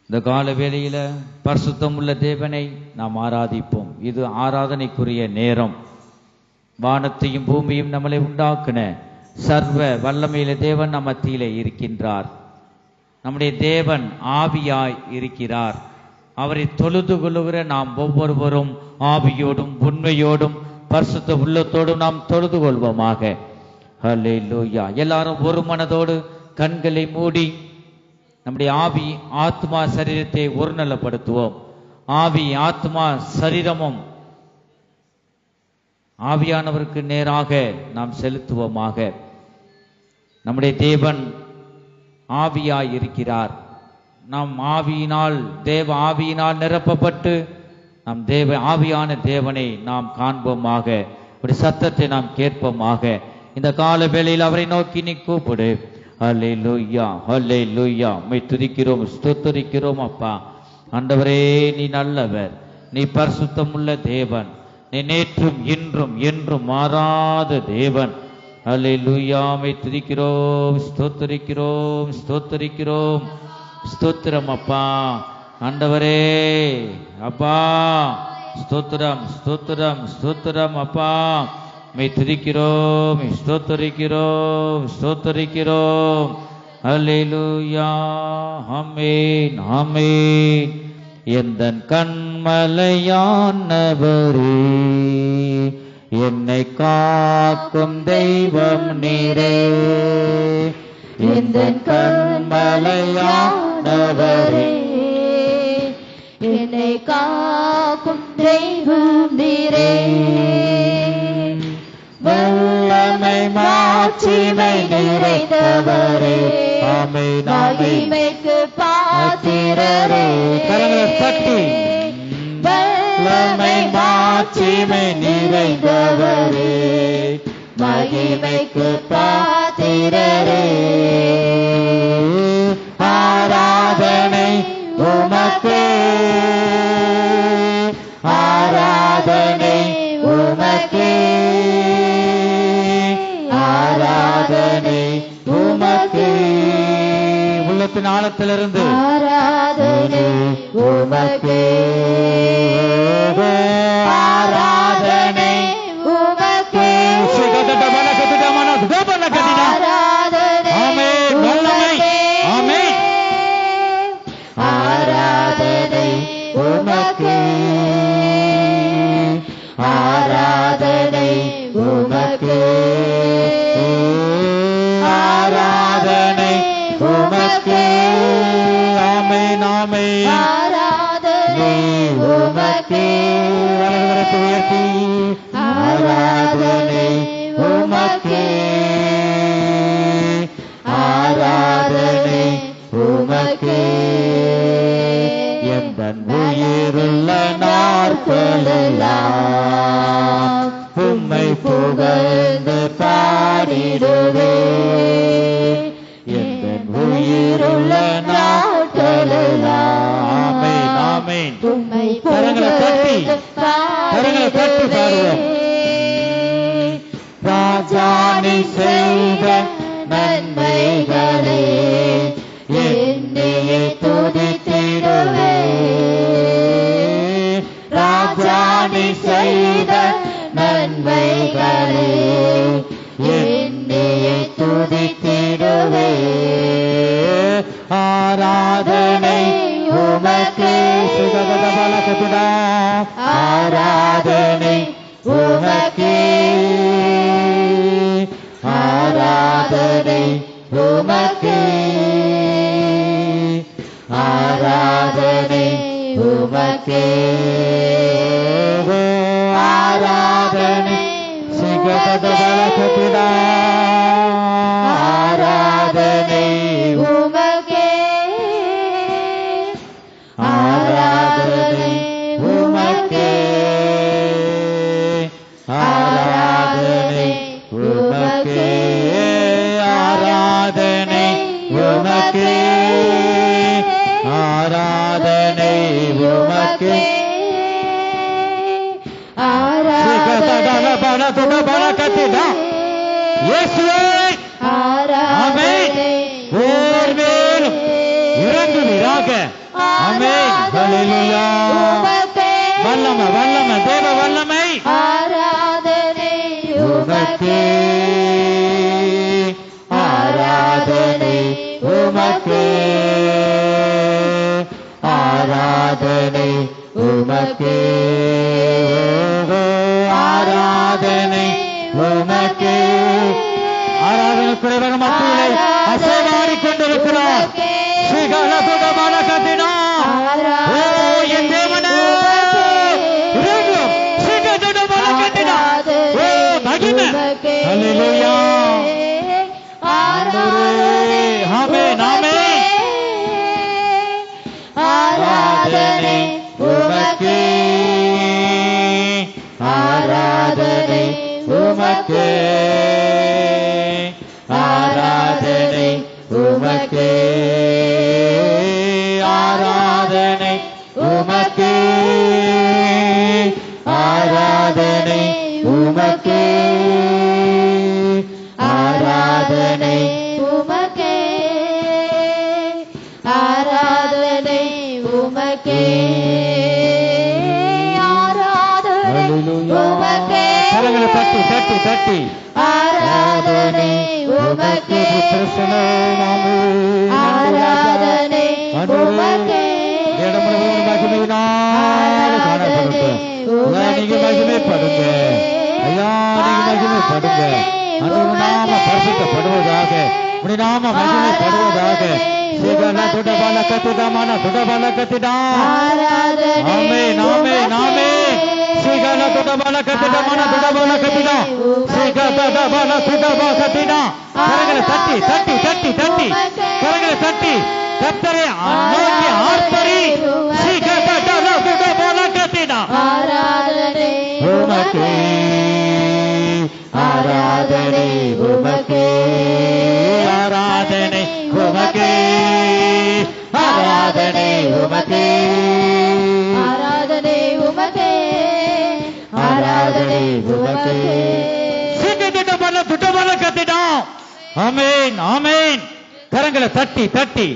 இந்த கால வேளையில பரிசுத்தம் உள்ள தேவனை நாம் ஆராதிப்போம். இது ஆராதனைக்குரிய நேரம். வானத்தையும் பூமியும் நம்மளை உண்டாக்குன சர்வ வல்லமையில தேவன் நம் மத்தியிலே இருக்கின்றார். நம்முடைய தேவன் ஆவியாய் இருக்கிறார். அவரை தொழுது கொள்ளுகிற நாம் ஒவ்வொருவரும் ஆவியோடும் உண்மையோடும் பரிசுத்த உள்ளத்தோடும் நாம் தொழுது கொள்வோமாக. ஹல்லேலூயா. எல்லாரும் ஒரு மனதோடு கண்களை மூடி நம்முடைய ஆவி ஆத்மா சரீரத்தை ஒருநலப்படுத்துவோம். ஆவி ஆத்மா சரீரமும் ஆவியானவருக்கு நேராக நாம் செலுத்துவோமாக. நம்முடைய தேவன் ஆவியாய் இருக்கிறார். நாம் ஆவியினால் தேவ ஆவியினால் நிரப்பப்பட்டு நாம் தேவ ஆவியான தேவனை நாம் காண்போமாக. ஒரு சத்தத்தை நாம் கேட்போமாக. இந்த கால வேளையில் அவரை நோக்கி நீ கூப்பிடு. ஹல்லேலூயா, ஹல்லேலூயா. உம்மை துதிக்கிறோம், ஸ்தோத்திரிக்கிறோம் அப்பா. ஆண்டவரே, நீ நல்லவர், நீ பரிசுத்தம் உள்ள தேவன், நீ நேற்றும் இன்றும் என்றும் மாறாத தேவன். ஹல்லேலூயா. உம்மை துதிக்கிறோம், ஸ்தோத்திரிக்கிறோம், ஸ்தோத்திரிக்கிறோம். ஸ்தோத்திரம் அப்பா. ஆண்டவரே அப்பா, ஸ்தோத்திரம், ஸ்தோத்திரம், ஸ்தோத்திரம் அப்பா. மை துதிக்கிறோம், ஸ்தோத்திரிக்கிறோம், ஸ்தோத்திரிக்கிறோம். ஹல்லேலூயா. ஆமென், ஆமென். எந்தன் கண்மலையானவரே, என்னை காக்கும் தெய்வம் நீரே. எந்தன் கண்மலையானவரே, என்னை காக்கும் தெய்வம் நீரே. வல்லமை மாட்சிமை நிறைந்தவரே, ஆமென், மகிமைக்கு பாத்திரரே. கரங்களை தட்டி. வல்லமை மாட்சிமை நிறைந்தவரே, மகிமைக்கு பாத்திரரே. ஆராதனை உமக்கே, ஆராதனை உமக்கே, ஆராதனை உமக்கே. உள்ளத்தின் ஆழத்திலிருந்து ஆராதனை உமக்கே, ஆராதனை உமக்கே, ஆராதனை உமக்கே, ஆராதனை உமக்கே, ஆராதனை உமக்கே. ஆமென், ஆமென். ஆராதனை உமக்கே, உயர்த்தி ஆராதனை உமக்கே, ஆராதனை உமக்கே. எந்தன் உயிருள்ள நாட்களெல்லாம் உம்மை புகழ்ந்து பாடிடுவே. எந்தன் உயிருள்ள நாட்களெல்லாம். ஆமென், ஆமென். உம்மை கரங்களை தட்டி, கரங்களை தட்டி பாடுவோம். ராஜானி செய்த நன்மைகளே என்னையே துதித்திடுவே. ராஜானி செய்த நன்மைகளே என்னையே துதித்திடுவே. ஆராதனை உமக்கே, ஆராதனை உமக்கே, ஆராதனை உமக்கே, ஆராதனை உமக்கே, ஆராதனை ஆராதனை உமக்கே, ஆராதனை உமக்கே, ஆராதனை உமக்கே, ஆராதனை உமக்கே, ஆராதனை உமக்கே. இயேசுவே, ஆமென். ஓர் மேலும் இறங்குவீராக. உண்டாவதாக. ஆமென். ஹல்லேலூயா. வல்லமை வல்லமை தேவ வல்லமை. ஆராதனை உமக்கே, ஆராதனை உமக்கே, ஆராதனை உமக்கே, ஆராதனை உமக்கே. ஆராதனை குறைவாக மத்தியிலே அசைவாடிக் கொண்டிருக்கிறார். ஸ்ரீகலகுடமான கத்தினா ஓ என் தேவனே இறங்கும். ஸ்ரீகலகுடமான கத்தினா ஓ மகிமை. ஹல்லேலூயா. ஆமென் ஆமென். ஆராதனை உமக்கே, ஆராதனை உமக்கே, ஆராதனை உமக்கே, ஆராதனை உமக்கே, ஆராதனை உமக்கே, ஆராதனை உமக்கே, ஆராதனை உமக்கே, ஆராதனை உமக்கே. கரங்களை தட்டி தட்டி தட்டி ஆராதனை உமக்கே, ஆராதனை உமக்கே, நீங்க மகிமைப்படுங்க ஐயா, நீங்க மகிமைப்படுங்க. நாம பரிசுத்தப்படுவதாக, நாம மகிமைப்படுவதாக. துடபால கத்திடாமான துடபால கத்திடா. ஆமென் ஆமென் ஆமென். ஸ்ரீகல துடபால கத்திடாமான துடபால கத்திடா. ஸ்ரீகல துடபால கத்திடா. கரங்களை தட்டி தட்டி தட்டி தட்டி கரங்களை தட்டி கர்த்தரை நோக்கி ஆர்ப்பரி. ஸ்ரீகல துடபால கத்திடா. ஆராதனை உமக்கே, ஆராதனை உமக்கே, ஆராதனை உமக்கே, ஆராதனை உமக்கே, ஆராதனை உமக்கே, ஆராதனை உமக்கே. சீக்கிரம் துட்டபல கத்திடாம். ஆமென் ஆமென். கரங்களை தட்டி தட்டி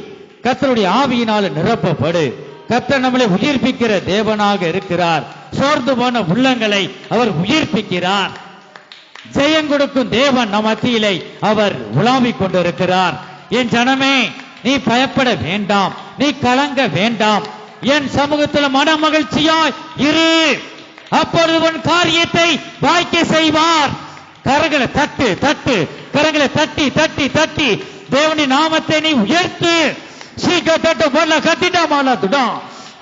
கர்த்தருடைய ஆவியினால நிரப்பப்படு. கர்த்தர் நம்மளை உயிர்ப்பிக்கிற தேவனாக இருக்கிறார். சோர்ந்து போன உள்ளங்களை அவர் உயிர்ப்பிக்கிறார். ஜெயம் கொடுக்கும் தேவன் நம் மத்தியிலே அவர் உலாவிக் கொண்டிருக்கிறார். என் ஜனமே, நீ பயப்பட வேண்டாம், நீ கலங்க வேண்டாம். என் சமூகத்தில் மன மகிழ்ச்சியாய் இரு, அப்பொழுது உன் காரியத்தை வாய்க்க செய்வார். கரங்களை தட்டு தட்டு கரங்களை தட்டி தட்டி தட்டி தேவனின் நாமத்தை நீ உயர்த்து. சீக்கிரத்தட்டு போல கத்திட்டாமாலா துடா.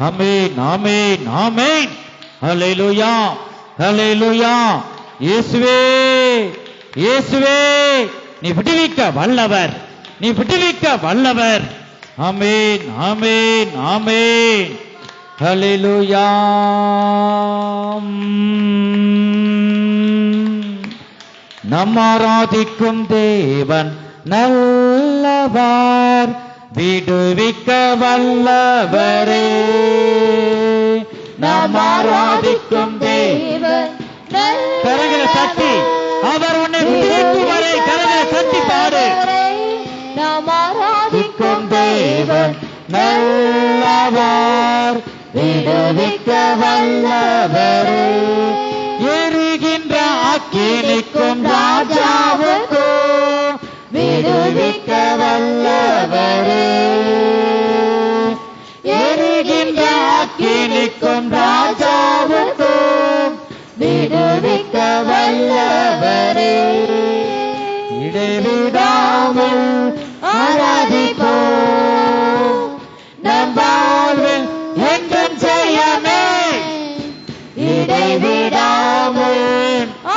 ஆமென் ஆமென் ஆமென். ஹல்லேலூயா ஹல்லேலூயா. இயேசுவே இயேசுவே, நீ விடுவிக்க வல்லவர், நீ விடுவிக்க வல்லவர். ஆமென் ஆமென் ஆமென். ஹல்லேலூயா. நம் ஆராதிக்கும் தேவன் நல்லவர், விடுவிக்க வல்லவரே. நாம் ஆராதிக்கும் தேவன். கரங்களை தட்டி அவர் உன்னை விடுவிக்கும் வரை கரங்களை தட்டி பாடு. நாம் ஆராதிக்கும் தேவன் நல்லவர், விடுவிக்க வல்லவரே. எரிகின்ற அக்கினிக்கும் ராஜாவுக்கும் விடுவிக்க வல்லவரே. எரிகின்ற அக்கினிக்கும் ராஜாவுக்கும் விடுவிக்க வல்லவரே. இடைவிடாமல் ஆராதிப்போம், நம் வாழ்வில் என்றும் ஜெயமே. இடைவிடாமல்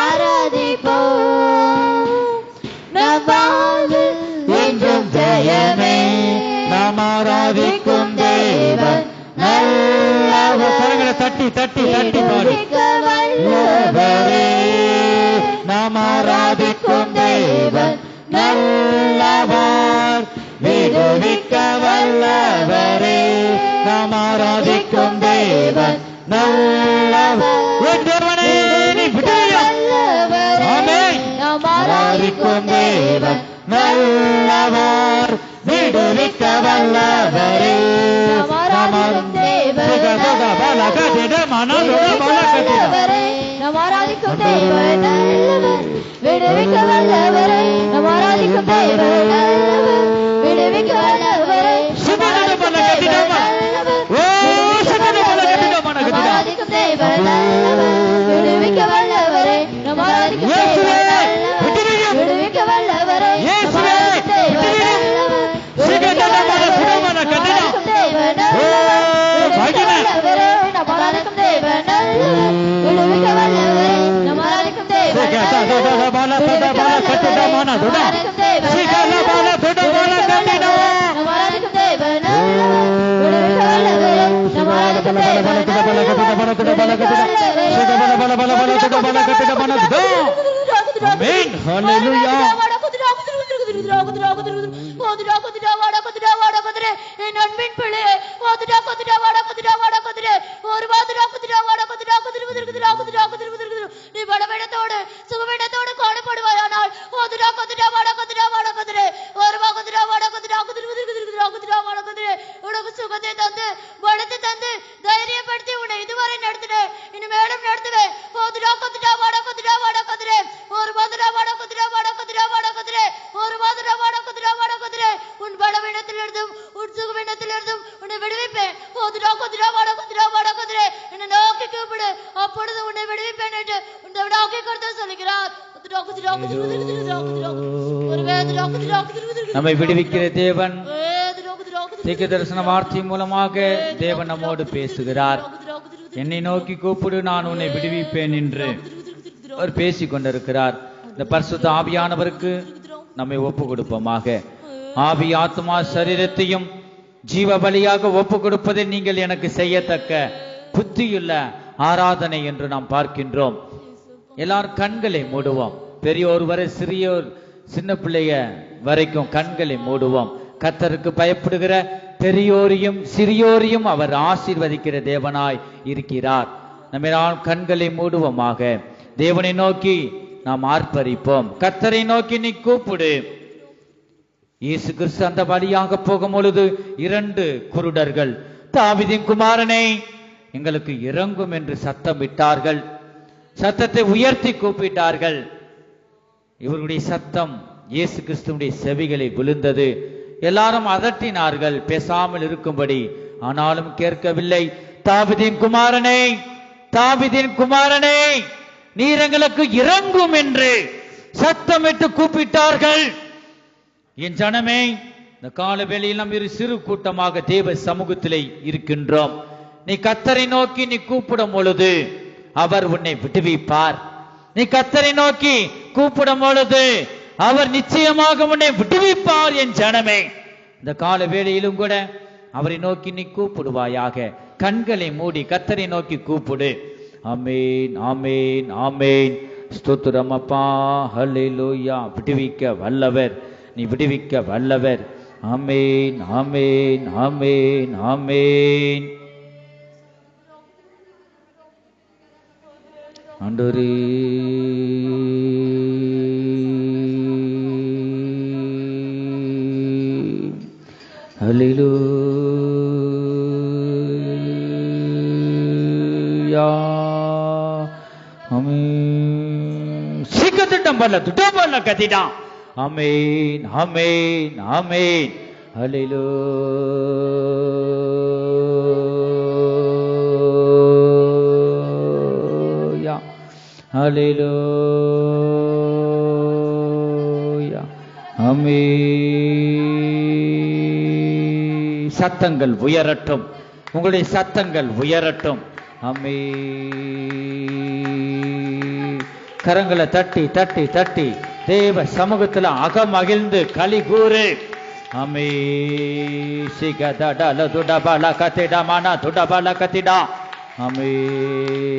ஆராதிப்போம், நம் வாழ்வில் என்றும் ஜெயமே. நாம் ஆராதிக்கும் தேவன் நல்லவர். கரங்களை தட்டி தட்டி தட்டி பாடு. நல்லவரே, நாம் ஆராதிக்கும் தேவன் நல்லவர், விடுவிக்க வல்லவரே. நாம் ஆராதிக்கும் தேவன் நல்லவர். என் தேவனே, நீ விடுவியும். ஆமென். நாம் ஆராதிக்கும் தேவன் நல்லவர், விடுவிக்க வல்லவரே. ஆமென். ஹalleluya. என் அன்பின் பிள்ளையே நீ பலவீனத்தோடு சுகவீனத்தோடு காணப்படுவாயானால் உனக்கு சுகத்தை தந்து பலத்தை தந்து தைரியப்படுத்தி உன்னை இதுவரை நடத்தினேன், இனி மேலும் நடத்துவேன். உன் பலவீனத்திலிருந்தும் உன் சுகவீனத்திலிருந்தும் உன்னை விடுவிப்பேன். என்னை நோக்கி கூப்பிடு, அப்பொழுது உன்னை விடுவிப்பேன் என்று உன்னை நோக்கி கர்த்தர் சொல்லுகிறார். நம்மை விடுவிக்கிற தேவன் தீர்க்க தரிசன வார்த்தை மூலமாக தேவன் நம்மோடு பேசுகிறார். என்னை நோக்கி கூப்பிடு, நான் உன்னை விடுவிப்பேன் என்று அவர் பேசிக் கொண்டிருக்கிறார். இந்த பரிசுத்த ஆவியானவருக்கு நம்மை ஒப்பு கொடுப்போமாக. ஆவி ஆத்மா சரீரத்தையும் ஜீவ பலியாக ஒப்பு கொடுப்பதை நீங்கள் எனக்கு செய்யத்தக்க புத்தியுள்ள ஆராதனை என்று நாம் பார்க்கின்றோம். எல்லாரும் கண்களை மூடுவோம். பெரியோர் வரை சிறியோர் சின்ன பிள்ளைய வரைக்கும் கண்களை மூடுவோம். கர்த்தருக்கு பயப்படுகிற பெரியோரையும் சிறியோரையும் அவர் ஆசீர்வதிக்கிற தேவனாய் இருக்கிறார். நம்ம கண்களை மூடுவோமாக. தேவனை நோக்கி நாம் ஆர்ப்பரிப்போம். கர்த்தரை நோக்கி நீ கூப்பிடு. இயேசு கிறிஸ்து அந்த வழியாக போகும் பொழுது 2 குருடர்கள் தாவீதின் குமாரனை எங்களுக்கு இறங்கும் என்று சத்தமிட்டார்கள். சத்தத்தை உயர்த்தி கூப்பிட்டார்கள். இவருடைய சத்தம் இயேசு கிறிஸ்துவுடைய செவிகளை விழுந்தது. எல்லாரும் அதட்டினார்கள் பேசாமல் இருக்கும்படி. ஆனாலும் கேட்கவில்லை. தாவீதின் குமாரனே, தாவீதின் குமாரனே, நீர் எங்களுக்கு இறங்கும் என்று சத்தமிட்டு கூப்பிட்டார்கள். என் ஜனமே, இந்த கால வேளையில் நாம் ஒரு சிறு கூட்டமாக தேவ சமூகத்திலே இருக்கின்றோம். நீ கர்த்தரை நோக்கி நீ கூப்பிடும் பொழுது அவர் உன்னை விடுவிப்பார். நீ கர்த்தரை நோக்கி கூப்பிடும் பொழுது அவர் நிச்சயமாக உன்னை விடுவிப்பார். என் ஜனமே, இந்த கால வேளையிலும் கூட அவரை நோக்கி நீ கூப்பிடுவாயாக. கண்களை மூடி கர்த்தரை நோக்கி கூப்பிடு. ஆமென், ஆமென், ஆமென். ஸ்தோத்திரம் அப்பா, ஹல்லேலூயா. விடுவிக்க வல்லவர், நீ விடுவிக்க வல்லவர். ஆமென், ஆமென், ஆமென், ஆமென். ஆண்டவரே, ஹல்லேலூயா. ஆமென். சீக்கிரத்திட்டம் பண்ணல, துட்டம் பண்ணல, கத்திட்டான். ஆமென், ஆமென், ஆமென். ஹல்லேலூயா, ஹல்லேலூயா. ஆமென். சத்தங்கள் உயரட்டும், உங்களுடைய சத்தங்கள் உயரட்டும். ஆமென். கரங்களை தட்டி தட்டி தட்டி தேவ சமூகத்தில் அகமகிழ்ந்து களி கூறு. ஆமென். சிகதடல துடபல கதிட மன துடபல கதிடா. ஆமென்.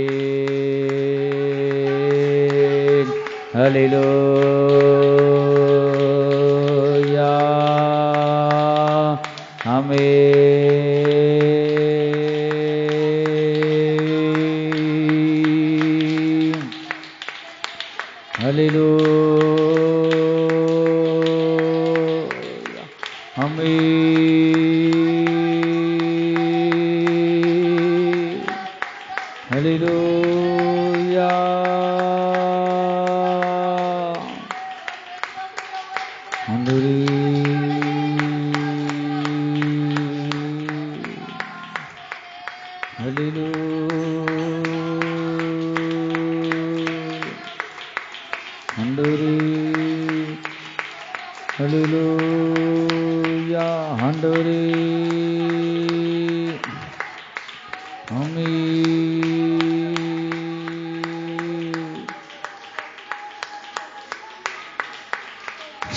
ஹல்லேலூயா. ஆமென். ஹல்லேலூயா. ஆமென். ஹல்லேலூயா. ஆண்டவரே, ஹல்லேலூயா. ஆண்டவரே, ஆமென்.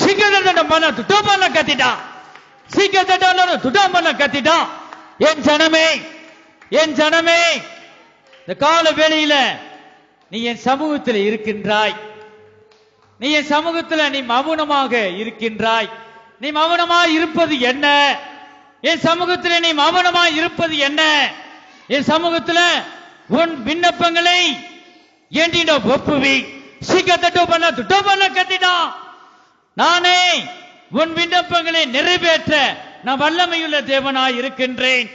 சீக்கிரம் மன துட்டமான கத்திட்டான். சீக்கிரம் துட்டமான கத்திட்டான். என் ஜனமே, என் ஜனமே, இந்த கால வேளையில நீ என் சமூகத்தில் இருக்கின்றாய். நீ என் சமூகத்தில் நீ மௌனமாக இருக்கின்றாய். நீ மௌனமாய் இருப்பது என்ன? என் சமூகத்தில் நீ மௌனமாய் இருப்பது என்ன? என் சமூகத்தில் உன் விண்ணப்பங்களை என்னிடம் ஒப்புவி. நானே உன் விண்ணப்பங்களை நிறைவேற்ற நான் வல்லமையுள்ள தேவனாய் இருக்கின்றேன்.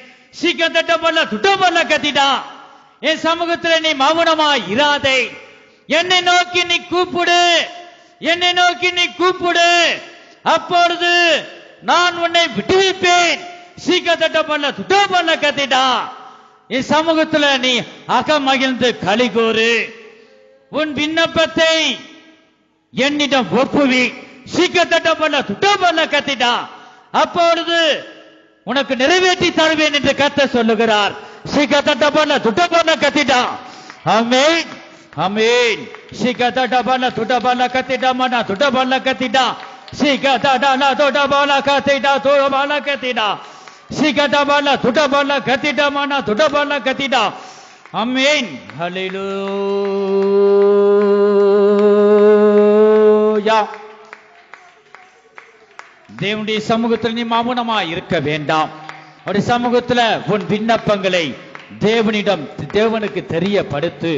என் சமூகத்தில் நீ மௌனமாய் இராதே. என்னை நோக்கி நீ கூப்பிடு, என்னை நோக்கி நீ கூப்பிடு, அப்பொழுது நான் உன்னை விடுவிப்பேன். என் சமூகத்தில் நீ அகமகிழ்ந்து களிகூறு. உன் விண்ணப்பத்தை என்னிடம் ஒப்புவி. அப்பொழுது உனக்கு நிறைவேற்றி தருவேன் என்று கர்த்தர் சொல்லுகிறார். ஆமென், ஆமென். ஆமென். ஹல்லேலூயா. தேவனுடைய சமூகத்தில் நீ மௌனமா இருக்க வேண்டாம். அவருடைய சமூகத்தில் உன் விண்ணப்பங்களை தேவனுக்கு தெரியப்படுத்து.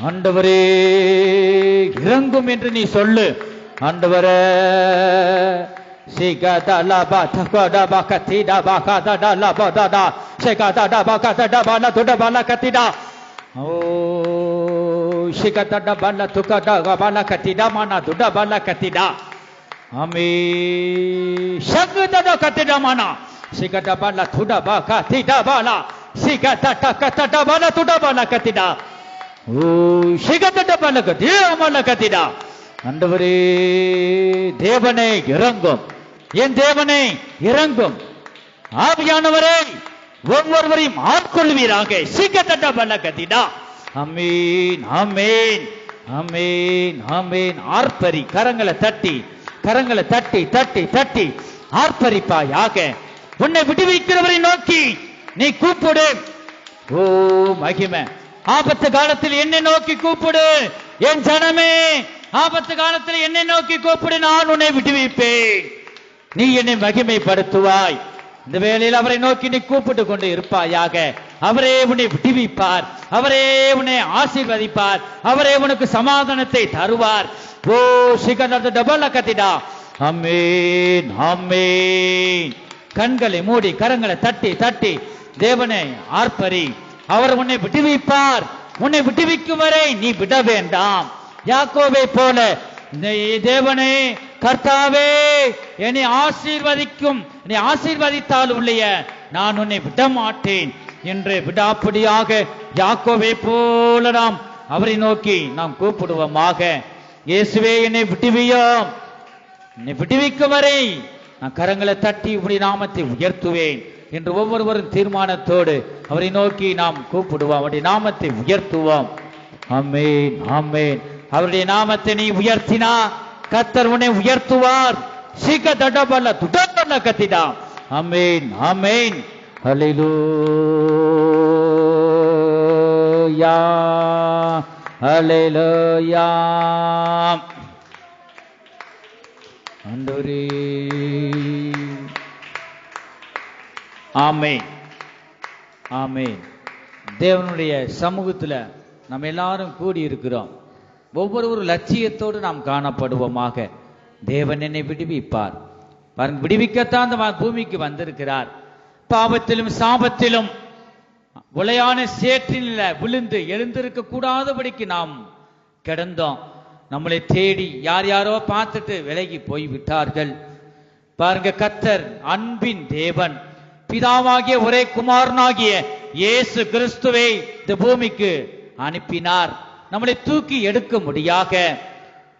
ஆண்டவரே இறங்கும் என்று நீ சொல்லு. ஆண்டவரே ஆண்டவரே தேவனே இறங்கும், என் தேவனே இறங்கும். ஆவியானவரே ஒவ்வொருவரையும் ஆட்கொள்வீராக. ஆமென், ஆமென், ஆமென், ஆமென். ஆர்ப்பரி, கரங்களை தட்டி கரங்களை தட்டி தட்டி தட்டி ஆர்ப்பரிப்பாயாக. உன்னை விடுவிக்கிறவரை நோக்கி நீ கூப்பிடு. ஓ மகிமை. ஆபத்து காலத்தில் என்னை நோக்கி கூப்பிடு. என் ஜனமே, ஆபத்து காலத்தில் என்னை நோக்கி கூப்பிடு, நான் உன்னை விடுவிப்பேன். நீ என்னை மகிமைப்படுத்துவாய். இந்த வேளையில் அவரை நோக்கி நீ கூப்பிட்டு கொண்டு இருப்பாயாக. அவரே உன்னை விடுவிப்பார், அவரே உன்னை ஆசீர்வதிப்பார், அவரே உனக்கு சமாதானத்தை தருவார். ஓ டபல கத்திடா. ஆமென், ஆமென். கண்களை மூடி கரங்களை தட்டி தட்டி தேவனை ஆர்ப்பரி. அவர் உன்னை விடுவிப்பார். உன்னை விடுவிக்கும் வரை நீ விட வேண்டாம். யாக்கோபை போல தேவனே கர்த்தாவே என்னை ஆசீர்வதிக்கும், என்னை ஆசீர்வதித்தால் உள்ளே நான் உன்னை விட மாட்டேன் என்று விடாப்படியாக யாக்கோபை போல நாம் அவரை நோக்கி நாம் கூப்பிடுவோமாக. இயேசுவே என்னை விடுவியும், என்னை விடுவிக்கும் வரை நான் கரங்களை தட்டி உம்முடைய நாமத்தை உயர்த்துவேன் என்று ஒவ்வொருவரும் தீர்மானத்தோடு அவரை நோக்கி நாம் கூப்பிடுவோம், அவருடைய நாமத்தை உயர்த்துவோம். ஆமென், ஆமென். அவருடைய நாமத்தை நீ உயர்த்தினா கர்த்தர் உன்னை உயர்த்துவார். கத்திடா. ஆமென், ஆமென். ஹல்லேலூயா, ஹல்லேலூயா. ஆண்டவரே ஆமென், ஆமென். தேவனுடைய சமூகத்துல நம்ம எல்லாரும் கூடி இருக்கிறோம். ஒவ்வொரு லட்சியத்தோடு நாம் காணப்படுவோமாக. தேவன் என்னை விடுவிப்பார். பாருங்க, விடுவிக்கத்தான் அந்த பூமிக்கு வந்திருக்கிறார். பாவத்திலும் சாபத்திலும் உளையான சேற்றில் விழுந்து எழுந்திருக்க கூடாதபடிக்கு நாம் கிடந்தோம். நம்மளை தேடி யார் யாரோ பார்த்துட்டு விலகி போய் விட்டார்கள். பாருங்க, கர்த்தர் அன்பின் தேவன், பிதாவாகிய ஒரே குமாரனாகிய இயேசு கிறிஸ்துவை இந்த பூமிக்கு அனுப்பினார். நம்மளை தூக்கி எடுக்க முடியாக,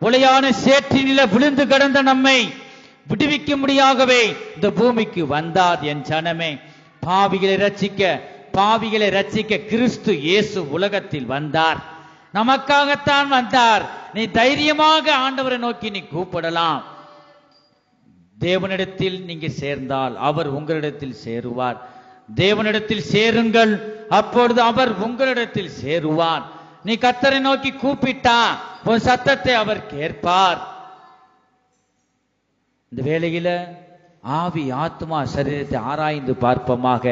உளையான சேற்றினில விழுந்து கிடந்த நம்மை விடுவிக்க முடியாகவே இந்த பூமிக்கு வந்தார். என் ஜனமே, பாவிகளை ரட்சிக்க கிறிஸ்து இயேசு உலகத்தில் வந்தார். நமக்காகத்தான் வந்தார். நீ தைரியமாக ஆண்டவரை நோக்கி நீ கூப்பிடலாம். தேவனிடத்தில் நீங்க சேர்ந்தால் அவர் உங்களிடத்தில் சேருவார். தேவனிடத்தில் சேருங்கள், அப்பொழுது அவர் உங்களிடத்தில் சேருவார். நீ கர்த்தரை நோக்கி கூப்பிட்டா உன் சத்தத்தை அவர் கேட்பார். இந்த வேளையில ஆவி ஆத்மா சரீரத்தை ஆராய்ந்து பார்ப்போமாக.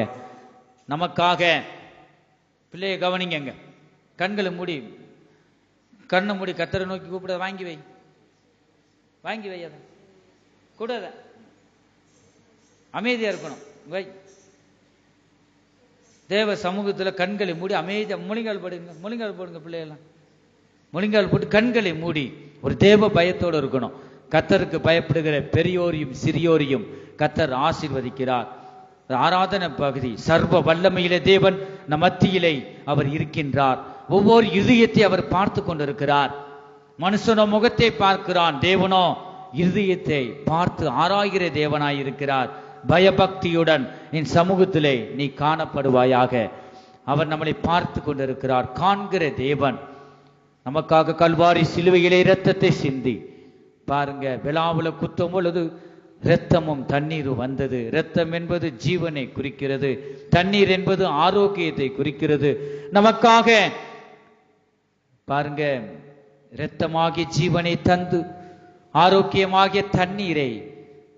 நமக்காக பிள்ளையை கவனிங்க, கண்களை மூடி, கண்ணை மூடி கர்த்தரை நோக்கி கூப்பிட. வாங்கி வை, வாங்கி வை, அதை கூடாத, அமைதியா இருக்கணும். வை. தேவ சமூகத்துல கண்களை மூடி அமைதியா முழங்கால் போடுங்க, முழங்கால் போடுங்க பிள்ளையெல்லாம். முழங்கால் போட்டு கண்களை மூடி ஒரு தேவ பயத்தோடு இருக்கணும். கர்த்தருக்கு பயப்படுகிற பெரியோரையும் சிறியோரையும் கர்த்தர் ஆசீர்வதிக்கிறார். ஆராதனை பகுதி. சர்வ வல்லமையிலே தேவன் நம் மத்தியிலே அவர் இருக்கின்றார். ஒவ்வொரு இதயத்தை அவர் பார்த்து கொண்டிருக்கிறார். மனுஷனோ முகத்தை பார்க்கிறான், தேவனோ இருதயத்தை பார்த்து ஆராய்கிற தேவனாய் இருக்கிறார். பயபக்தியுடன் என் சமூகத்திலே நீ காணப்படுவாயாக. அவர் நம்மளை பார்த்து கொண்டிருக்கிறார். காண்கிற தேவன். நமக்காக கல்வாரி சிலுவையிலே இரத்தத்தை சிந்தி பாருங்க. விழாவுல குத்தும் பொழுது இரத்தமும் தண்ணீரும் வந்தது. இரத்தம் என்பது ஜீவனை குறிக்கிறது, தண்ணீர் என்பது ஆரோக்கியத்தை குறிக்கிறது. நமக்காக பாருங்க, இரத்தமாகிய ஜீவனை தந்து ஆரோக்கியமாகிய தண்ணீரை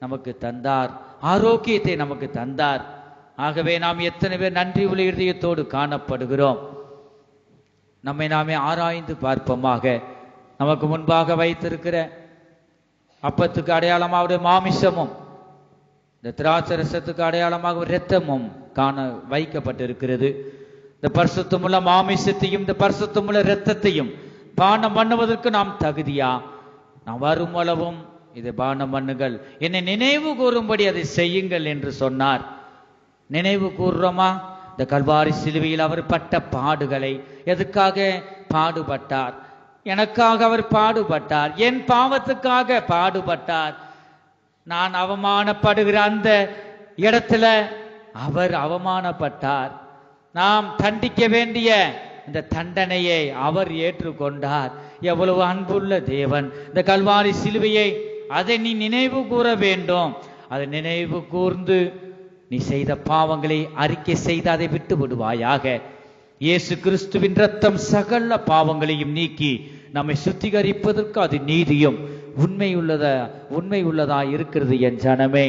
நமக்கு தந்தார், ஆரோக்கியத்தை நமக்கு தந்தார். ஆகவே நாம் எத்தனை பேர் நன்றி உள்ள இதயத்தோடு காணப்படுகிறோம்? நம்மை நாமே ஆராய்ந்து பார்ப்போமாக. நமக்கு முன்பாக வைத்திருக்கிற அப்பத்துக்கு அடையாளமாக அவருடைய மாமிசமும், இந்த திராட்சை ரசத்துக்கு அடையாளமாக இரத்தமும் காண வைக்கப்பட்டிருக்கிறது. இந்த பரிசுத்தமுள்ள மாமிசத்தையும் இந்த பரிசுத்தமுள்ள இரத்தத்தையும் பானம் பண்ணுவதற்கு நாம் தகுதியா? நாம் வரும் அளவும் இதை பானம் பண்ணுங்கள், என்னை நினைவு கூறும்படி அதை செய்யுங்கள் என்று சொன்னார். நினைவு கூறுறோமா? இந்த கல்வாரி சிலுவையில் அவர் பட்ட பாடுகளை. எதுக்காக பாடுபட்டார்? எனக்காக அவர் பாடுபட்டார், என் பாவத்துக்காக பாடுபட்டார். நான் அவமானப்படுகிற அந்த இடத்துல அவர் அவமானப்பட்டார். நாம் தண்டிக்க வேண்டிய இந்த தண்டனையை அவர் ஏற்றுக்கொண்டார். எவ்வளவு அன்புள்ள தேவன்! இந்த கல்வாரி சிலுவையை அதை நீ நினைவு கூற வேண்டும். அதை நினைவு கூர்ந்து நீ செய்த பாவங்களை அறிக்கை செய்து அதை விட்டு விடுவாயாக. இயேசு கிறிஸ்துவின் இரத்தம் சகல பாவங்களையும் நீக்கி நம்மை சுத்திகரிப்பதற்கு அது நீதியும் உண்மை உள்ளதா இருக்கிறது. என் ஜனமே,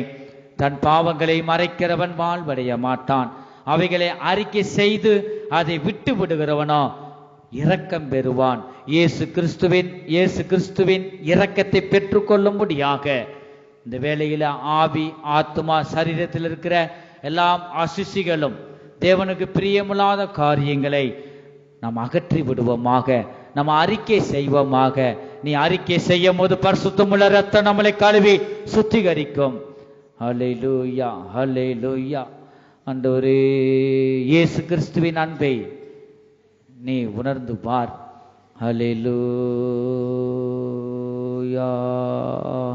தன் பாவங்களை மறைக்கிறவன் வாழ்வடைய மாட்டான். அவைகளை அறிக்கை செய்து அதை விட்டு விடுகிறவனோ இரக்கம் பெறுவான். இயேசு கிறிஸ்துவின் இரக்கத்தை பெற்றுக்கொள்ளும்படியாக இந்த வேளையில ஆவி ஆத்மா சரீரத்தில் இருக்கிற எல்லாம் அசுசிகளும் தேவனுக்கு பிரியமில்லாத காரியங்களை நாம் அகற்றி விடுவோமாக. நம்ம அறிக்கை செய்வோமாக. நீ அறிக்கை செய்யும் போது பரிசுத்தமுள்ள இரத்தம் நம்மளை கழுவி சுத்திகரிக்கும். ஹல்லேலூயா, ஹல்லேலூயா. ஆண்டவரே, இயேசு கிறிஸ்துவின் அன்பை நீ உணர்ந்து பார். ஹல்லேலூயா.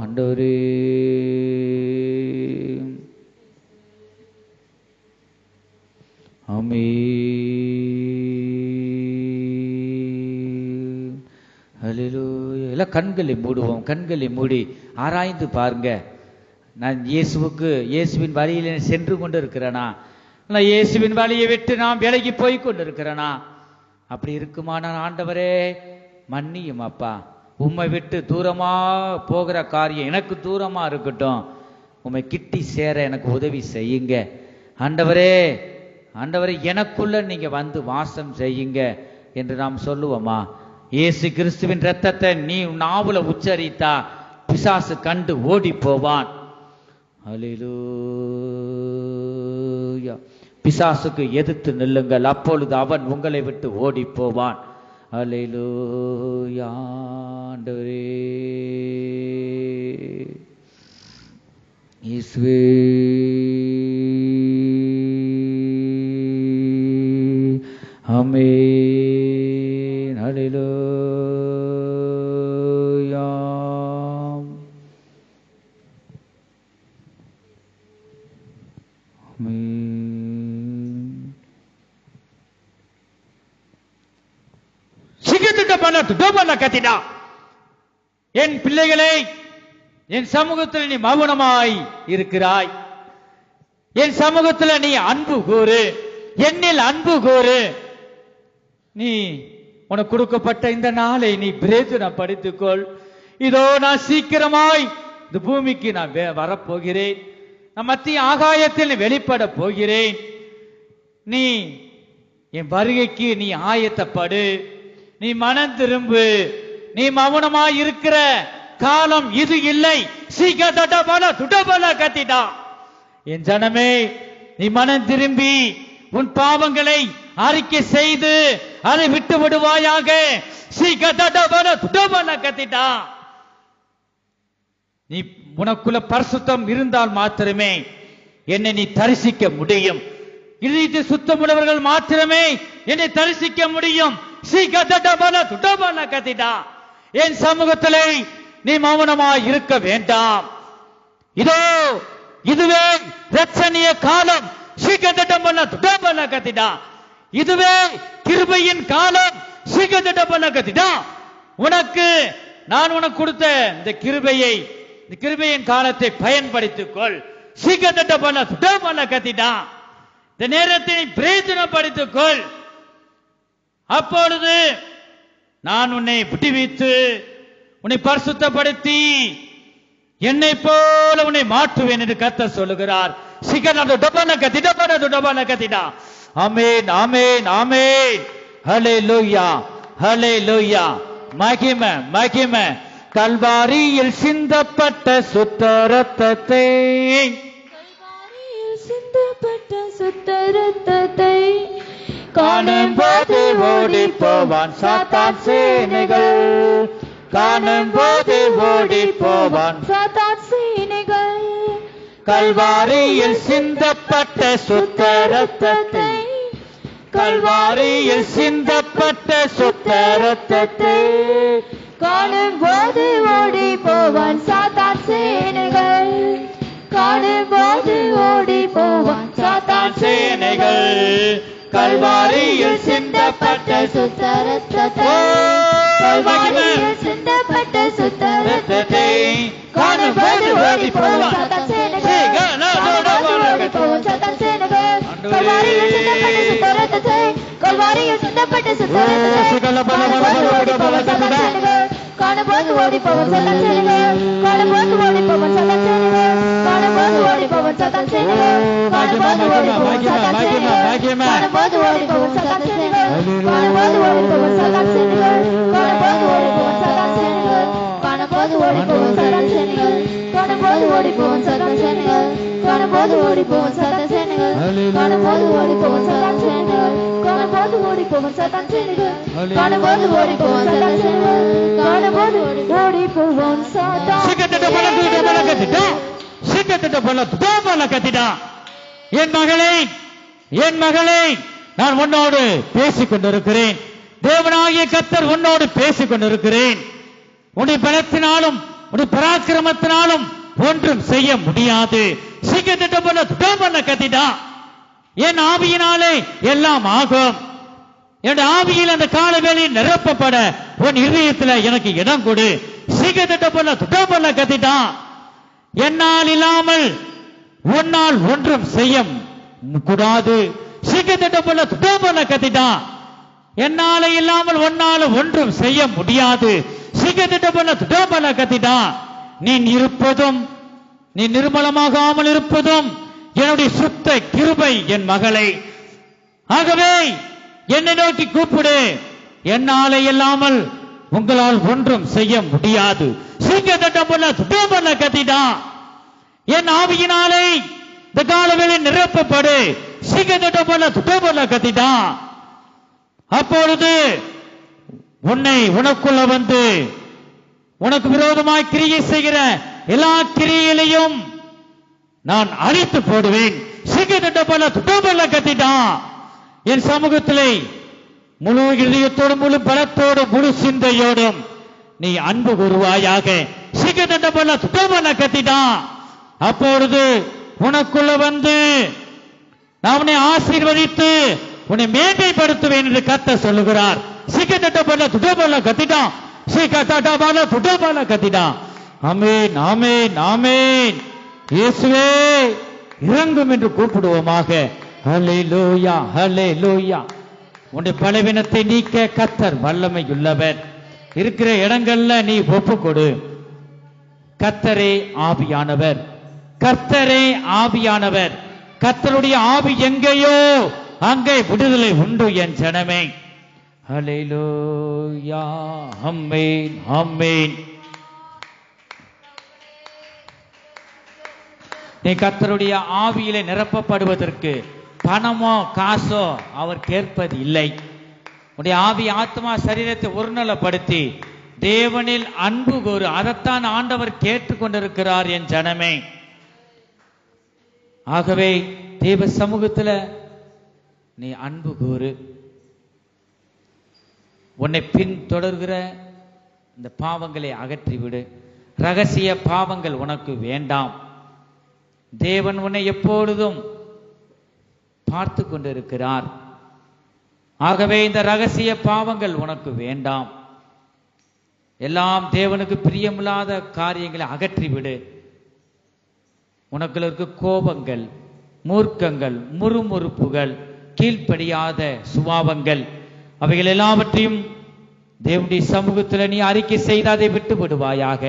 ஆண்டவரே, ஆமென். ஹல்லேலூயா. எல்லாம் கண்களை மூடுவோம். கண்களை மூடி ஆராய்ந்து பாருங்க. நான் இயேசுவின் வழியில் சென்று கொண்டு இருக்கிறேனா? நான் இயேசுவின் வழியை விட்டு நாம் விலகி போய் கொண்டு இருக்கிறேனா? அப்படி இருக்குமானா ஆண்டவரே மன்னியும் அப்பா. உம்மை விட்டு தூரமா போகிற காரியம் எனக்கு தூரமா இருக்கட்டும். உம்மை கிட்டி சேர எனக்கு உதவி செய்யுங்க ஆண்டவரே. ஆண்டவரே, எனக்குள்ள நீங்க வந்து வாசம் செய்யுங்க என்று நாம் சொல்லுவோமா? இயேசு கிறிஸ்துவின் இரத்தத்தை நீ நாவுல உச்சரித்தா பிசாசு கண்டு ஓடி போவான். ஹல்லேலூயா. பிசாசுக்கு எதிர்த்து நில்லுங்கள், அப்பொழுது அவன் உங்களை விட்டு ஓடி போவான். ஹல்லேலூயா. ஆண்டவரே இயேசுவே, ஆமென். ஹல்லேலூயா. என் பிள்ளைகளை, என் சமூகத்தில் நீ மௌனமாய் இருக்கிறாய். என் சமூகத்துல நீ அன்பு கூறு, என்னில் அன்பு கூறு. நீ உனக்கு கொடுக்கப்பட்ட இந்த நாளை நீ பிரயோஜனப்படுத்திக்கொள். இதோ நான் சீக்கிரமாய் இந்த பூமிக்கு நான் வரப்போகிறேன். நான் மத்திய ஆகாயத்தில் வெளிப்பட போகிறேன். நீ என் வருகைக்கு நீ ஆயத்தப்படு, நீ மனம் திரும்பு. நீ மௌனமாய் இருக்கிற காலம் இது இல்லை. கத்திட்டா என் ஜனமே, நீ மனம் திரும்பி உன் பாவங்களை அறிக்கை செய்து அதை விட்டு விடுவாயாக. கத்திட்டா நீ உனக்குள்ள பரிசுத்தம் இருந்தால் மாத்திரமே என்னை நீ தரிசிக்க முடியும். இதயத்தை சுத்தமுள்ளவர்கள் மாத்திரமே என்னை தரிசிக்க முடியும். கத்திட்டா என் சமூகத்திலே நீ மௌனமாய் இருக்க வேண்டாம். இதோ இதுவே ரட்சணிய காலம். கத்திட்டா இதுவே கிருபையின் காலம். கத்திட்டா உனக்கு நான் உனக்கு கொடுத்த இந்த கிருபையை, இந்த கிருபையின் காலத்தை பயன்படுத்திக் கொள். கத்திட்டா இந்த நேரத்தை பிரயோஜனப்படுத்திக் கொள். அப்பொழுது நான் உன்னை விடுவித்து உன்னை பரிசுத்தப்படுத்தி என்னை போல உன்னை மாற்றுவேன் என்று கர்த்தர் சொல்லுகிறார். ஆமென், ஆமென், ஆமென். ஹல்லேலூயா, ஹல்லேலூயா. மகிமை, மகிமை. கல்வாரியில் சிந்தப்பட்ட சுத்த ரத்தத்தை, கல்வாரியில் சிந்தப்பட்ட சுத்த ரத்தத்தை காணும்போது ஓடி போவான் சாத்தான் சேனைகள். காணும்போது ஓடி போவான் சாத்தான் சேனைகள். கல்வாரியில் சிந்தப்பட்ட சுத்த ரத்தத்தை, கல்வாரியில் சிந்தப்பட்ட சுத்த ரத்தத்தை காணும்போது ஓடி போவான் சாத்தான் சேனைகள். காணும்போது ஓடி போவான் சாத்தான் சேனைகள். கல்வாரியில் சிந்தப்பட்ட சுத்த ரத்தத்தை, கல்வாரியில் சிந்தப்பட்ட சுத்த ரத்தத்தை காணும்போது ஓடி போவான் சாத்தான் சேனைகள். ஓடி போவான் சாத்தான் சேனைகள். கல்வாரியில் சிந்தப்பட்ட சுத்த ரத்தத்தை, கல்வாரியில் சிந்தப்பட்ட சுத்த ரத்தத்தை காணும்போது ஓடி போவான் சாத்தான் சேனைகள். காணும்போது ஓடி போவான் சாத்தான் சேனைகள். காணும்போது ஓடி போவான் சாத்தான் சேனைகள். காணும்போது ஓடி போவான் சாத்தான் சேனைகள். காணும்போது ஓடி போவான் சாத்தான் சேனைகள். காணும்போது ஓடி போவான் சாத்தான் சேனைகள். காணும்போது ஓடி போவான் சாத்தான் சேனைகள். காணும்போது ஓடி போவான் சாத்தான் சேனைகள். காணும்போது ஓடி போவான் சாத்தான் சேனைகள். காணும்போது ஓடி போவான் சாத்தான் சேனைகள். காணும்போது ஓடி போவான் சாத்தான் சேனைகள். காணும்போது ஓடி போவான் சாத்தான் சேனைகள். காணும்போது ஓடி போவான் சாத்தான் சேனைகள். காணும்போது ஓடி போவான் சாத்தான். என் மகளே, என் மகளே, நான் உன்னோடு பேசிக் கொண்டிருக்கிறேன். தேவனாகிய கர்த்தர் உன்னோடு பேசிக் கொண்டிருக்கிறேன். உன்னை பலத்தினாலும் உன்னை பராக்கிரமத்தினாலும் ஒன்றும் செய்ய முடியாது. என் ஆவியினாலே எல்லாம் ஆகும். என் ஆவியில் அந்த காலவேளையில் நிரப்பப்பட உன் இதயத்தில் எனக்கு இடம் கொடு. என்னால் இல்லாமல் உன்னால் ஒன்றும் செய்ய கூடாது. என்னால இல்லாமல் உன்னால ஒன்றும் செய்ய முடியாது. நீ இருப்பதும் நீ நிர்மலமாகாமல் இருப்பதும் என்னுடைய சுத்த கிருபை என் மகளை. ஆகவே என்னை நோக்கி கூப்பிடு. என்னாலே இல்லாமல் உங்களால் ஒன்றும் செய்ய முடியாது. என் ஆவியினாலே இந்த காலவேளை நிரப்பப்படு. அப்பொழுது உன்னை உனக்குள்ள வந்து உனக்கு விரோதமாய் கிரியை செய்கிற எல்லா கிரியைகளையும் நான் அழித்து போடுவேன். என் சமூகத்திலே முழு இதயத்தோடும் முழு பலத்தோடும் முழு சிந்தையோடும் நீ அன்பு கூறுவாயாக. அப்பொழுது உனக்குள்ள வந்து நான் உன்னை ஆசீர்வதித்து உன்னை மேன்மைப்படுத்துவேன் என்று கர்த்தர் சொல்லுகிறார். ஆமென், ஆமென், ஆமென். இயேசுவே இறங்கும் என்று கூப்பிடுவோமாக. ஹல்லேலூயா, ஹல்லேலூயா. உன்னுடைய பலவீனத்தை நீக்க கர்த்தர் வல்லமையுள்ளவர். இருக்கிற இடங்கள்ல நீ ஒப்பு கொடு. கர்த்தரே ஆவியானவர், கர்த்தரே ஆவியானவர். கர்த்தருடைய ஆவி எங்கேயோ அங்கே விடுதலை உண்டு என் ஜனமே. ஹல்லேலூயா, ஆமென், ஆமென். நீ கர்த்தருடைய ஆவியிலே நிரப்பப்படுவதற்கு பணமோ காசோ அவர் கேட்பது இல்லை. உடைய ஆவி ஆத்மா சரீரத்தை ஒருநலப்படுத்தி தேவனில் அன்பு கூறு. அதைத்தான் ஆண்டவர் கேட்டுக்கொண்டிருக்கிறார் என் ஜனமே. ஆகவே தேவ சமூகத்துல நீ அன்பு கூறு. உன்னை பின் தொடர்கிற இந்த பாவங்களை அகற்றிவிடு. ரகசிய பாவங்கள் உனக்கு வேண்டாம். தேவன் உன்னை எப்பொழுதும் பார்த்து கொண்டிருக்கிறார். ஆகவே இந்த ரகசிய பாவங்கள் உனக்கு வேண்டாம். எல்லாம் தேவனுக்கு பிரியமில்லாத காரியங்களை அகற்றிவிடு. உனக்குள்ள இருக்க கோபங்கள், மூர்க்கங்கள், முறுமுறுப்புகள், கீழ்ப்படியாத சுபாவங்கள், அவைகள் எல்லாவற்றையும் தேவனுடைய சமூகத்தில் நீ அறிக்கை செய்து அதை விட்டு விடுவாயாக.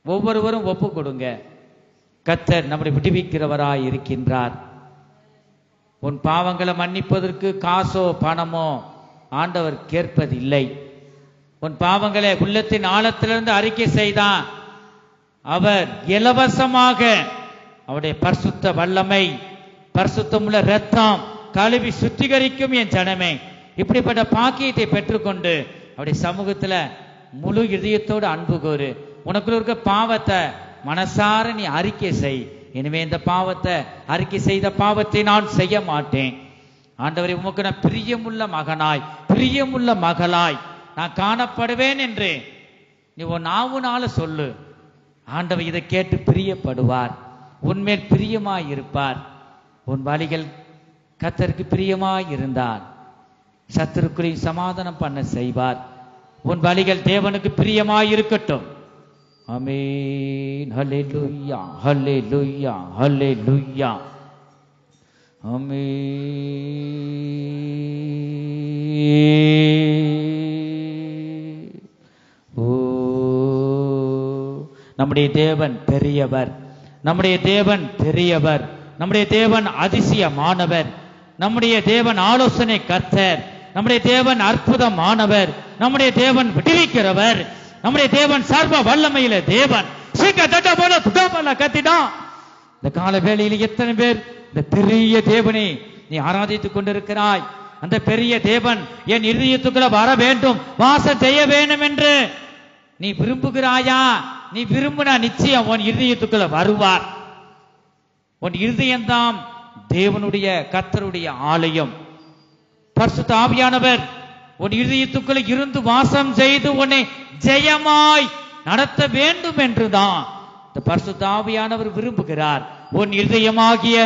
ஒவ்வொருவரும் ஒப்பு கொடுங்க. கர்த்தர் நம்மை விடுவிக்கிறவராய் இருக்கின்றார். உன் பாவங்களை மன்னிப்பதற்கு காசோ பணமோ ஆண்டவர் கேட்பதில்லை. உன் பாவங்களை உள்ளத்தின் ஆழத்திலிருந்து அறிக்கை செய்தான் அவர் இலவசமாக அவருடைய பரிசுத்த வல்லமை, பரிசுத்தமுள்ள இரத்தம் கழுவி சுத்திகரிக்கும் என் ஜனமே. இப்படிப்பட்ட பாக்கியத்தை பெற்றுக்கொண்டு அவருடைய சமூகத்துல முழு இதயத்தோடு அன்பு கூறு. உனக்குள்ள இருக்க பாவத்தை மனசார நீ அறிக்கை செய். எனவே இந்த பாவத்தை அறிக்கை செய்த பாவத்தை நான் செய்ய மாட்டேன். ஆண்டவரை உமக்கு நான் பிரியமுள்ள மகனாய், பிரியமுள்ள மகளாய் நான் காணப்படுவேன் என்று நீ உன் நாவுனால சொல்லு. ஆண்டவர் இதை கேட்டு பிரியப்படுவார், உன்மேல் பிரியமாய் இருப்பார். உன் வழிகள் கர்த்தருக்கு பிரியமாய் இருந்தார் சத்துருக்குள்ளேயும் சமாதானம் பண்ண செய்வார். உன் வழிகள் தேவனுக்கு பிரியமாய் இருக்கட்டும். ஆமென். ஹல்லேலூயா, ஹல்லேலூயா, ஹல்லேலூயா. ஆமென். ஓ, நம்முடைய தேவன் பெரியவர், நம்முடைய தேவன் பெரியவர், நம்முடைய தேவன் அதிசயமானவர், நம்முடைய தேவன் ஆலோசனை கர்த்தர், நம்முடைய தேவன் அற்புதமானவர், நம்முடைய தேவன் விடுவிக்கிறவர், நம்முடைய தேவன் சர்வ வல்லமையில தேவன். கத்திடா. இந்த கால வேளையில் எத்தனை பேர் இந்த பெரிய தேவனை நீ ஆராதித்துக் கொண்டிருக்கிறாய்? அந்த பெரிய தேவன் என் இருதயத்துக்குள்ள வர வேண்டும், வாசம் செய்ய வேண்டும் என்று நீ விரும்புகிறாயா? நீ விரும்பினா நிச்சயம் உன் இருதயத்துக்குள்ள வருவார். உன் இருதயம்தான் தேவனுடைய கர்த்தருடைய ஆலயம். பரிசுத்த ஆவியானவர் உன் இருதயத்துக்குள்ள இருந்து வாசம் செய்து உன்னை ஜெயமாய் நடத்த வேண்டும் என்றுதான் இந்த பரிசுத்த ஆவியானவர் விரும்புகிறார். உன் இருதயமாகிய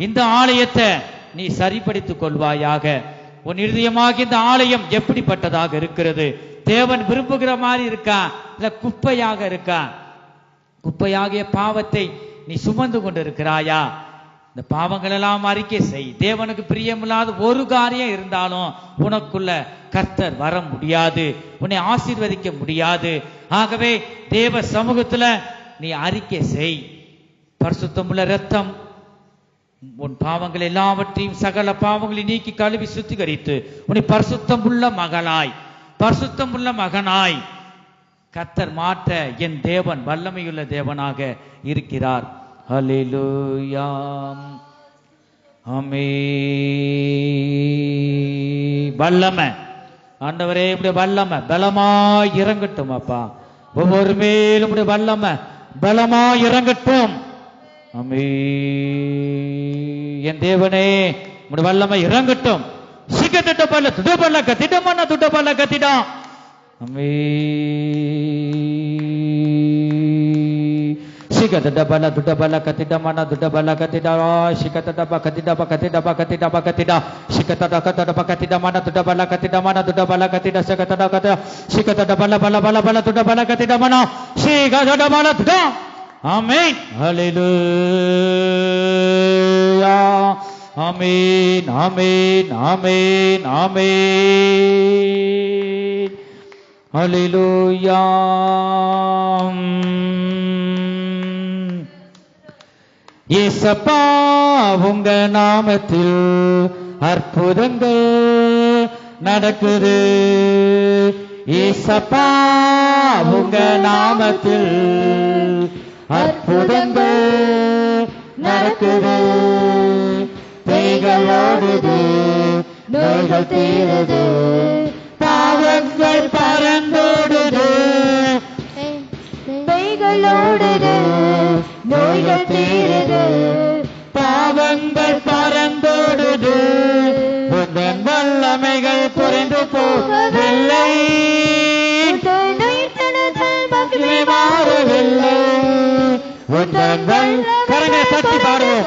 இந்த ஆலயத்தை நீ சரிப்படுத்திக் கொள்வாயாக. உன் இருதயமாகிய இந்த ஆலயம் எப்படிப்பட்டதாக இருக்கிறது? தேவன் விரும்புகிற மாதிரி இருக்கா, இல்ல குப்பையாக இருக்கா? குப்பையாகிய பாவத்தை நீ சுமந்து கொண்டிருக்கிறாயா? இந்த பாவங்கள் எல்லாம் அறிக்கை செய். தேவனுக்கு பிரியமில்லாத ஒரு காரியம் இருந்தாலும் உனக்குள்ள கர்த்தர் வர முடியாது, உன்னை ஆசீர்வதிக்க முடியாது. ஆகவே தேவ சமூகத்துல நீ அறிக்கை செய். பரிசுத்தமுள்ள இரத்தம் உன் பாவங்கள் எல்லாவற்றையும் சகல பாவங்களை நீக்கி கழுவி சுத்திகரித்து உன்னை பரிசுத்தம் உள்ள மகளாய், பரிசுத்தம் உள்ள மகனாய் கர்த்தர் மாற்ற என் தேவன் வல்லமையுள்ள தேவனாக இருக்கிறார். ஹல்லேலூயா. ஆமென். வல்லமை ஆண்டவரே, இப்படி வல்லமை பலமாய் இறங்கட்டும் அப்பா. ஒவ்வொரு மேலும் இப்படி வல்லமை பலமாய் இறங்கட்டும். ஆமென். என் தேவனே, இப்படி வல்லமை இறங்கட்டும். சிக்கத்திட்ட பல்ல துடபல்ல கத்திடமான துடபல்ல கத்திடா. Shikatadabala Dudabala Katidamana Dudabala Katida Shikatadaba Katidaba Katidaba Katidaba Katida Shikatadakatadaba Katidamana Dudabala Katidamana Dudabala Katida Shikatadakata Shikatadabala Bala Bala Bala Dudabala Katidamana Shikatadabala Duda ஆமென். ஹல்லேலூயா. ஆமென், ஆமென், ஆமென், ஆமென். ஹல்லேலூயா. இயேசப்பா உங்க நாமத்தில் அற்புதங்கள் நடக்குது. இயேசப்பா உங்க நாமத்தில் அற்புதங்கள் நடக்குது. பேய்கள் ஓடுது, நோய்கள் தீருது, பாவங்கள் பறந்தோடுது. பேய்கள் ஓடுது, நோய்கள் தீருது, பாவங்கள் பறந்தோடுது. உந்தன் வல்லமைகள் குறைந்து போகவில்லை, மகிமை மாறவில்லை. உந்தன் கரங்களை தட்டி பாடுவோம்.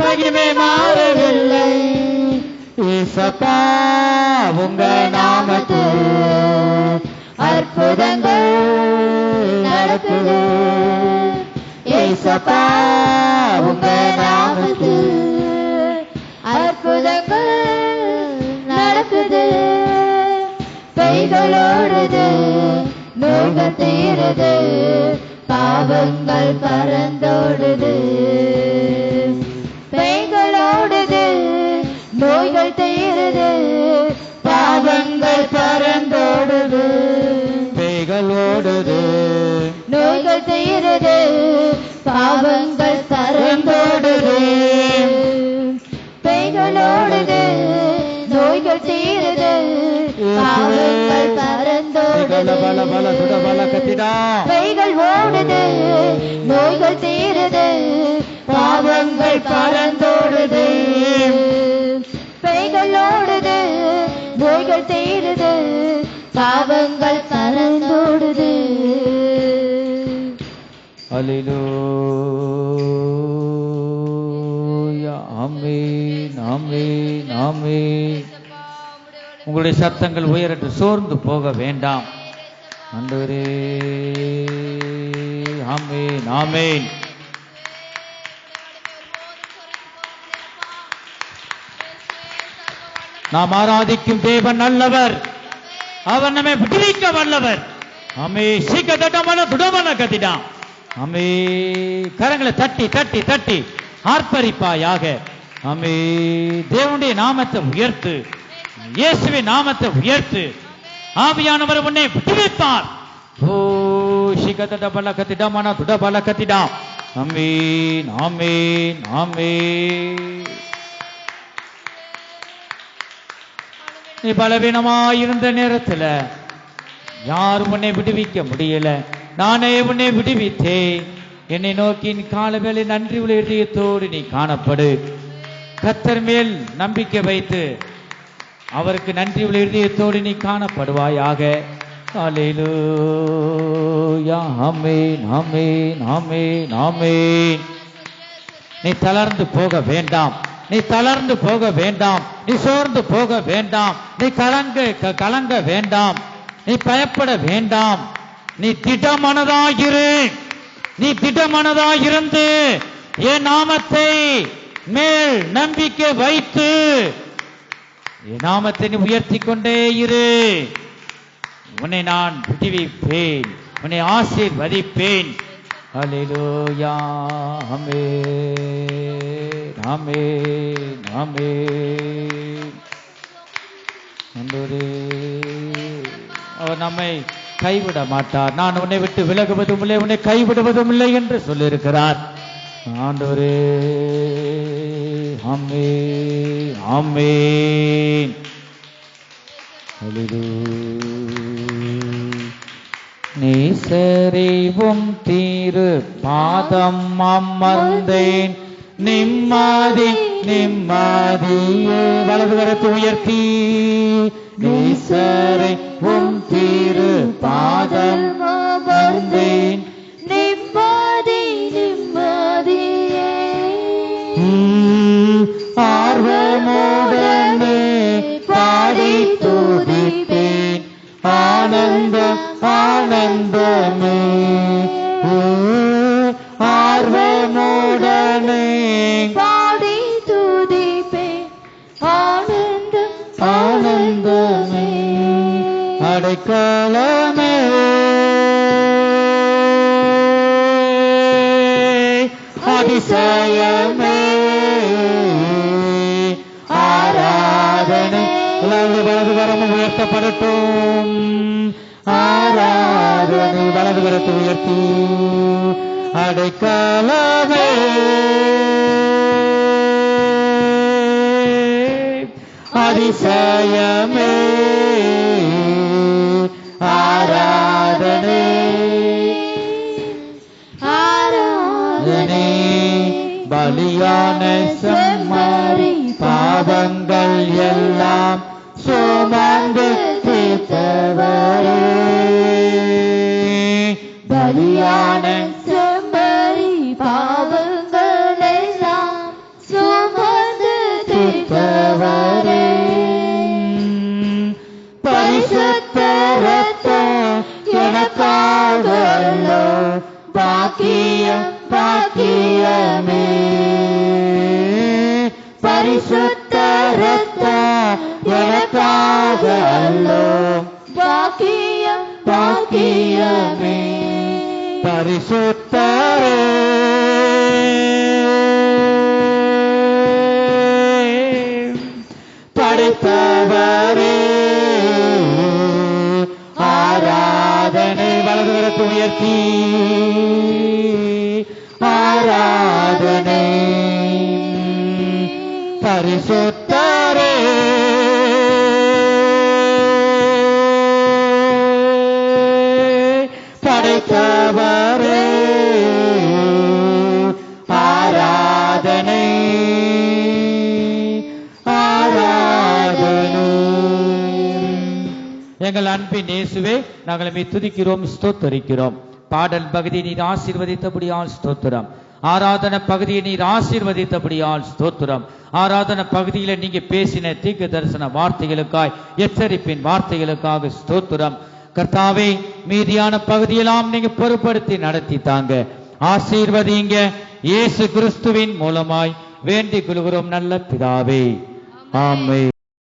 மகிமை மாறவில்லை. இயேசப்பா உங்க நாமத்தில் அற்புதங்கள் நடக்குது. இயேசப்பா உங்க நாமத்தில் அற்புதங்கள் நடக்குது. பேய்கள் ஓடுது, நோய்கள் தீருது, பாவங்கள் பறந்தோடுது. பேய்கள் ஓடுது, நோய்கள் தீருது, பாவங்கள் பறந்தோடுது. பேய்கள் ஓடுது, நோய்கள் தீருது, பாவங்கள் பறந்தோடுது. பேய்கள் ஓடுது, நோய்கள் தீருது, பாவங்கள் பறந்தோடுது. பேய்கள் ஓடுது, நோய்கள் தீருது, பாவங்கள் பறந்தோடுது. பேய்கள் ஓடுது, நோய்கள் தீருது, பாவங்கள் பறந்தோடுது. அல்லேலூயா. ஆமென், ஆமென், ஆமென். உங்களுடைய சத்தங்கள் உயரட்டு, சோர்ந்து போக வேண்டாம். ஆண்டவரே, ஆமென், ஆமென். நாம் ஆராதிக்கும் தேவன் நல்லவர், அவர் நம்மை விடுவிக்க வல்லவர். ஆமே சீக்கிரமான துடமான கத்திடாம். ஆமே கரங்களை தட்டி தட்டி தட்டி ஆர்ப்பரிப்பாயாக. ஆமே தேவனுடைய நாமத்தை உயர்த்து, இயேசுவின் நாமத்தை உயர்த்து. ஆவியானவர் உன்னை விடுவிப்பார். ஓ சீக்கிர பல கத்திடாமான துடபல கத்திடாம். ஆமென், ஆமென், ஆமென். நீ பலவீனமாயிருந்த நேரத்துல யாரும் உன்னை விடுவிக்க முடியல, நானே உன்னை விடுவித்தேன். என்னை நோக்கி காலவேளை நன்றி உள்ள இதயத்தோடு நீ காணப்படு. கர்த்தர் மேல் நம்பிக்கை வைத்து அவருக்கு நன்றி உள்ள இதயத்தோடு நீ காணப்படுவாயாக. அல்லேலூயா. ஆமென், ஆமென், ஆமென், ஆமென். நீ தளர்ந்து போக வேண்டாம், நீ தளர்ந்து போக வேண்டாம், நீ சோர்ந்து போக வேண்டாம், நீ கலங்க வேண்டாம், நீ பயப்பட வேண்டாம். நீ திடமனதாயிரு, நீ திடமனதாயிருந்து என் நாமத்தை மேல் நம்பிக்கை வைத்து என் நாமத்தை நீ உயர்த்தி கொண்டே இரு. உன்னை நான் விடுவிப்பேன், உன்னை ஆசீர்வதிப்பேன். அல்லேலூயா. ஆமென், ஆமென், ஆமென். ஆண்டவரே, அவர் நம்மை கைவிட மாட்டார். நான் உன்னை விட்டு விலகுவதும் இல்லை, உன்னை கைவிடுவதும் இல்லை என்று சொல்லியிருக்கிறார். ஆண்டவரே, ஆமென், ஆமென். நேசரிவும் தீரு பாதம் அமர்ந்தேன், நிம்மதி நிம்மதியே. வலது கரத்தை உயர்த்தி நேசரிவும் தீரு பாதம் அமர்ந்தேன், நிம்மதி நிம்மதியே. ஆர்வமுடனே பாடி துதிப்பேன், ஆனந்த ஆனந்த ஆர்வமுடனே பாடி துதிப்பேன் ஆனந்தம் ஆனந்தமே அடைக்கலமே அதிசயமே ஆராதனை வலது கரம் உயர்த்தப்படட்டும். ஆராதனை வலது கரத்தை உயர்த்தி அடைக்கலமே அதிசயமே ஆராதனை ஆராதனை பலியான செம்மறி பாவங்கள் எல்லாம் சுமந்து தீர்த்தவரே பலியான செம்மறி பாவங்கள் எல்லாம் சுமந்து தீர்த்தவரே பரிசுத்த ரத்தம் எனக்காக பாக்கியம் பாக்கியமே பரிசுத்த ரத்தம் எனக்காக பாக்கியம் பாக்கியமே பரிசுத்தரே படைத்தவரே ஆராதனை வலது கரத்தை உயர்த்தி ஆராதனை பரிசுத்தரே படைத்தவரே ஆராதனை ஆராதனை. எங்கள் அன்பின் இயேசுவே, நாங்கள் மீ துதிக்கிறோம், ஸ்தோத்தரிக்கிறோம். பாடல் பகுதியை நீர் ஆசீர்வதித்தபடியால் ஸ்தோத்திரம். ஆராதன பகுதியை நீர் ஆசீர்வதித்தபடியால் ஸ்தோத்திரம். ஆராதன பகுதியில நீங்க பேசின தீர்க்க தரிசன வார்த்தைகளுக்காய், எச்சரிப்பின் வார்த்தைகளுக்காக ஸ்தோத்திரம். கர்த்தாவே, மீதியான பகுதியெல்லாம் நீங்க பொறுப்படுத்தி நடத்தி தாங்க, ஆசீர்வதிங்க. இயேசு கிறிஸ்துவின் மூலமாய் வேண்டிக் கொள்கிறோம் நல்ல பிதாவே, ஆமென்.